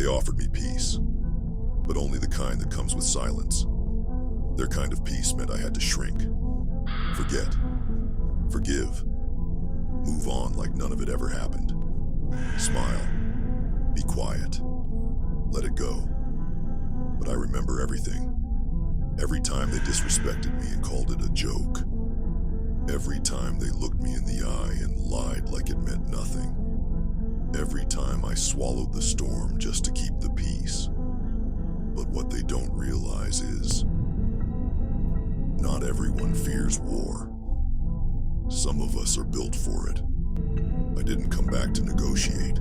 They offered me peace, but only the kind that comes with silence. Their kind of peace meant I had to shrink, forget, forgive, move on like none of it ever happened. Smile, be quiet, let it go. But I remember everything. Every time they disrespected me and called it a joke. Every time they looked me in the eye and lied like it meant nothing. Every time I swallowed the storm just to keep the peace. But what they don't realize is, not everyone fears war. Some of us are built for it. I didn't come back to negotiate.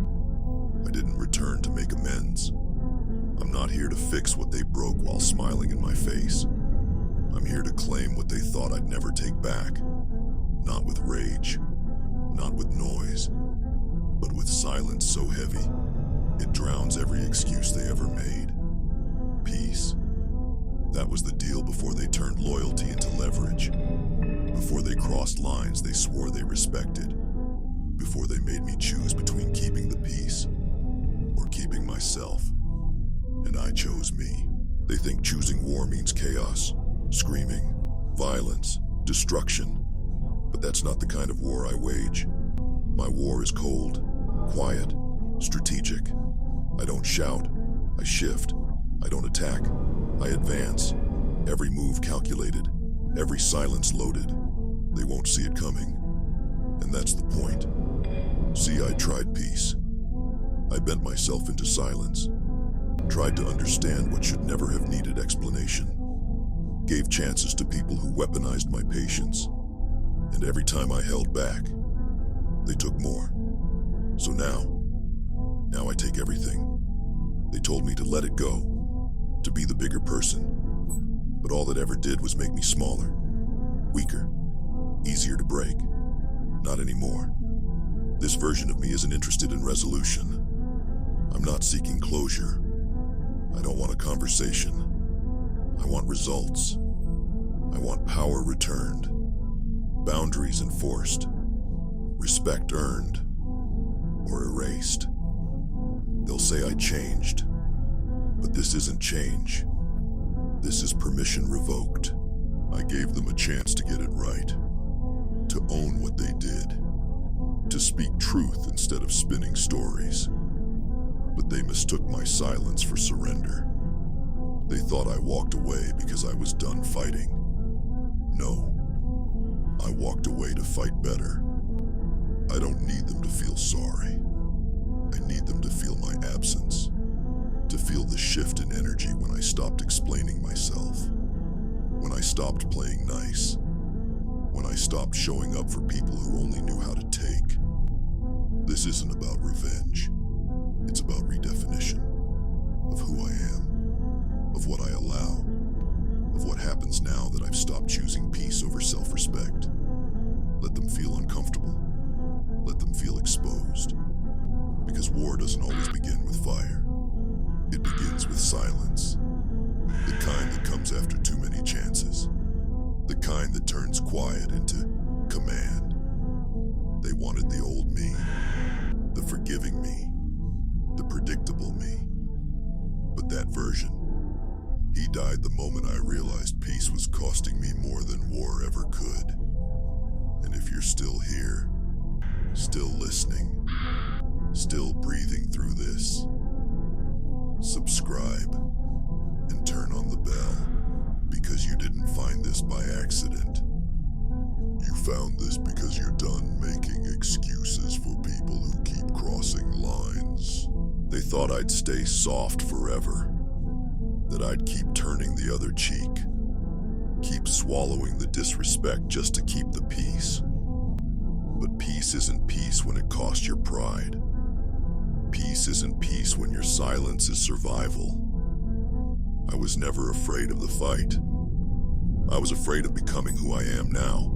I didn't return to make amends. I'm not here to fix what they broke while smiling in my face. I'm here to claim what they thought I'd never take back. Not with rage, not with noise, but with silence so heavy, it drowns every excuse they ever made. Peace. That was the deal before they turned loyalty into leverage. Before they crossed lines they swore they respected. Before they made me choose between keeping the peace or keeping myself. And I chose me. They think choosing war means chaos, screaming, violence, destruction. But that's not the kind of war I wage. My war is cold, quiet, strategic. I don't shout, I shift. I don't attack, I advance. Every move calculated, every silence loaded. They won't see it coming. And that's the point. See, I tried peace. I bent myself into silence. Tried to understand what should never have needed explanation. Gave chances to people who weaponized my patience. And every time I held back, they took more. So now I take everything. They told me to let it go, to be the bigger person. But all it ever did was make me smaller, weaker, easier to break. Not anymore. This version of me isn't interested in resolution. I'm not seeking closure. I don't want a conversation. I want results. I want power returned, boundaries enforced, respect earned or erased. They'll say I changed, but this isn't change. This is permission revoked. I gave them a chance to get it right, to own what they did, to speak truth instead of spinning stories. But they mistook my silence for surrender. They thought I walked away because I was done fighting. No, I walked away to fight better. I don't need them to feel sorry. I need them to feel my absence, to feel the shift in energy when I stopped explaining myself, when I stopped playing nice, when I stopped showing up for people who only knew how to take. This isn't about revenge. It's about redefinition of who I am, of what I allow, of what happens now that I've stopped choosing peace over self-respect. Let them feel uncomfortable. Let them feel exposed. Because war doesn't always begin with fire. It begins with silence. The kind that comes after too many chances. The kind that turns quiet into command. They wanted the old me, the forgiving me, the predictable me. But that version, he died the moment I realized peace was costing me more than war ever could. And if you're still here, still listening, still breathing through this, subscribe and turn on the bell, because you didn't find this by accident. You found this because you're done making excuses for people who keep crossing lines. They thought I'd stay soft forever, that I'd keep turning the other cheek, keep swallowing the disrespect just to keep the peace. But peace isn't peace when it costs your pride. Peace isn't peace when your silence is survival. I was never afraid of the fight. I was afraid of becoming who I am now.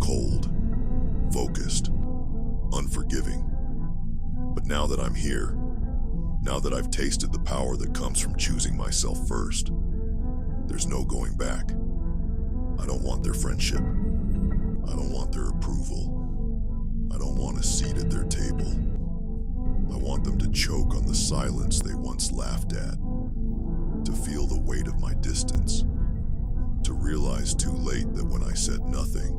Cold, focused, unforgiving. But now that I'm here, now that I've tasted the power that comes from choosing myself first, there's no going back. I don't want their friendship. I don't want their approval. I don't want a seat at their table. I want want them to choke on the silence they once laughed at, to feel the weight of my distance, to realize too late that when I said nothing,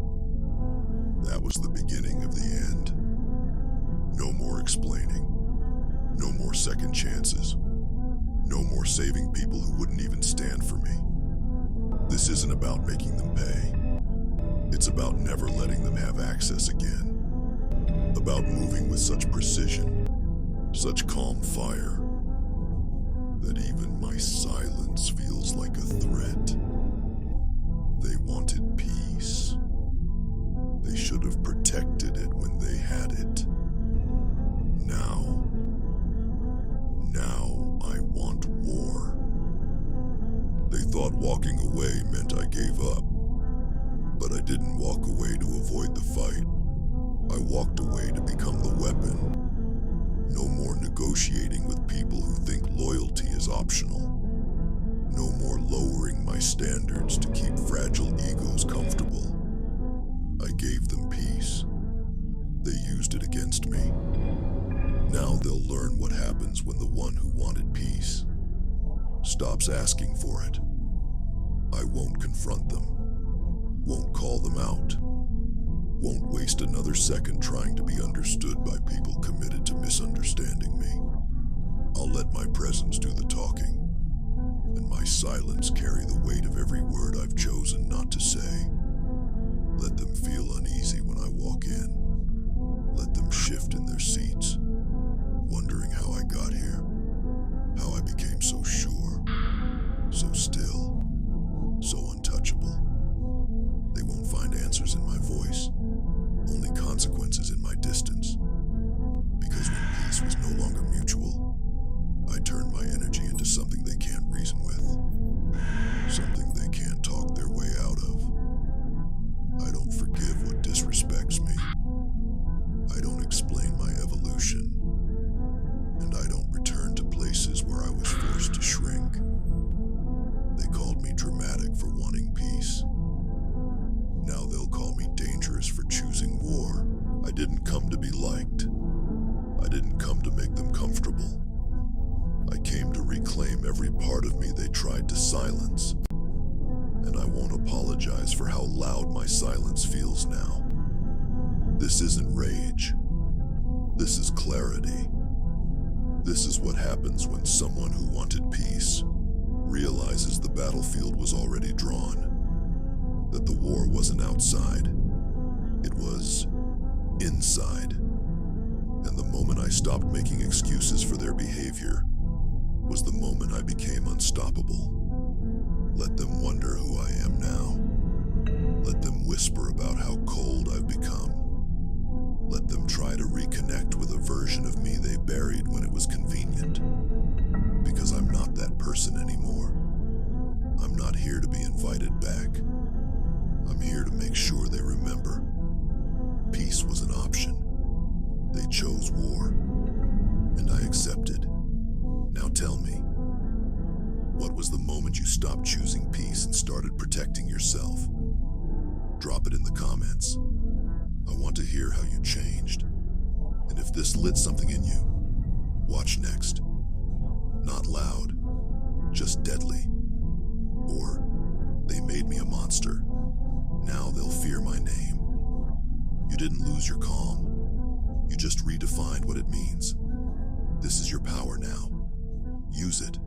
that was the beginning of the end. No more explaining, no more second chances, no more saving people who wouldn't even stand for me. This isn't about making them pay. It's about never letting them have access again. About moving with such precision, such calm fire, that even my silence feels like a threat. They wanted peace. They should have protected it when they had it. Now I want war. They thought walking away meant I gave up. But I didn't walk away to avoid the fight. I walked away to become the weapon. No more negotiating with people who think loyalty is optional. No more lowering my standards to keep fragile egos comfortable. I gave them peace. They used it against me. Now they'll learn what happens when the one who wanted peace stops asking for it. I won't confront them. Won't call them out. Won't waste another second trying to be understood by people committed to misunderstanding me. I'll let my presence do the talking, and my silence carry the weight of every word I've chosen not to say. Let them feel uneasy when I walk in. Let them shift in their seats, wondering how I got here, how I became so sure, so still, so untouchable. They won't find answers in my voice, only consequences in my distance. Because when peace was no longer mutual, I turned my energy into something they can't reason with, something they can't talk their way out of. I don't forgive what disrespects me. I don't explain my evolution. And I don't return to places where I was forced to shrink. They called me dramatic for wanting peace. Now they'll call me dangerous for choosing war. I didn't come to be liked. I didn't come to make them comfortable. I came to reclaim every part of me they tried to silence. And I won't apologize for how loud my silence feels now. This isn't rage. This is clarity. This is what happens when someone who wanted peace realizes the battlefield was already drawn. That the war wasn't outside, it was inside. And the moment I stopped making excuses for their behavior was the moment I became unstoppable. Let them wonder who I am now. Let them whisper about how cold I've become. Let them try to reconnect with a version of me they buried when it was convenient. Because I'm not that person anymore. I'm not here to be invited back. I'm here to make sure they remember. Peace was an option. They chose war, and I accepted. Now tell me, what was the moment you stopped choosing peace and started protecting yourself? Drop it in the comments. I want to hear how you changed. And if this lit something in you, watch next. Not loud, just deadly. Or, they made me a monster. Now they'll fear my name. You didn't lose your calm. You just redefined what it means. This is your power now. Use it.